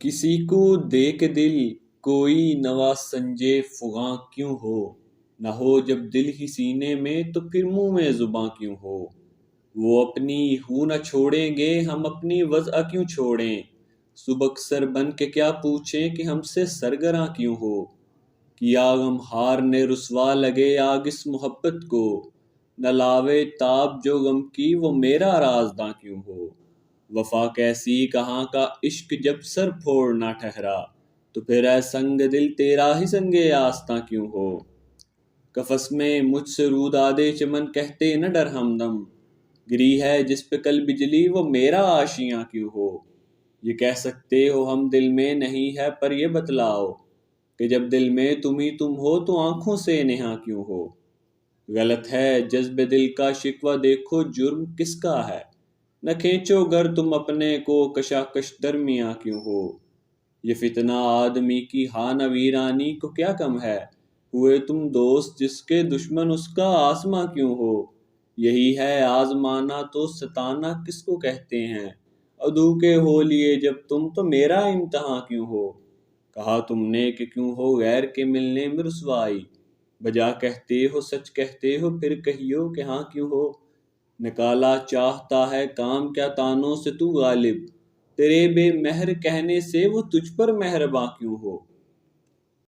کسی کو دیکھ دل کوئی نوا سنجے فغاں کیوں ہو، نہ ہو جب دل ہی سینے میں تو پھر منہ میں زباں کیوں ہو۔ وہ اپنی ہو نہ چھوڑیں گے ہم اپنی وضع کیوں چھوڑیں، سبک سر بن کے کیا پوچھیں کہ ہم سے سرگراں کیوں ہو۔ کیا غم ہار نے رسوا لگے آگ اس محبت کو، نہ لاوے تاب جو غم کی وہ میرا رازداں کیوں ہو۔ وفا کیسی کہاں کا عشق جب سر پھوڑ نہ ٹھہرا، تو پھر اے سنگ دل تیرا ہی سنگ آستاں کیوں ہو۔ قفس میں مجھ سے رودادے چمن کہتے نہ ڈر ہمدم، گری ہے جس پہ کل بجلی وہ میرا آشیاں کیوں ہو۔ یہ کہہ سکتے ہو ہم دل میں نہیں ہے پر یہ بتلاؤ، کہ جب دل میں تم ہی تم ہو تو آنکھوں سے نہاں کیوں ہو۔ غلط ہے جذب دل کا شکوہ دیکھو جرم کس کا ہے، نہ کھینچو گر تم اپنے کو کشاکش درمیاں کیوں ہو۔ یہ فتنہ آدمی کی ہاں نہ ویرانی کو کیا کم ہے، ہوئے تم دوست جس کے دشمن اس کا آزماں کیوں ہو۔ یہی ہے آزمانا تو ستانا کس کو کہتے ہیں، عدو کے ہو لیے جب تم تو میرا امتحاں کیوں ہو۔ کہا تم نے کہ کیوں ہو غیر کے ملنے میں رسوائی، بجا کہتے ہو سچ کہتے ہو پھر کہیو کہ ہاں کیوں ہو۔ نکالا چاہتا ہے کام کیا تانوں سے تو غالب، تیرے بے مہر کہنے سے وہ تجھ پر مہرباں کیوں ہو۔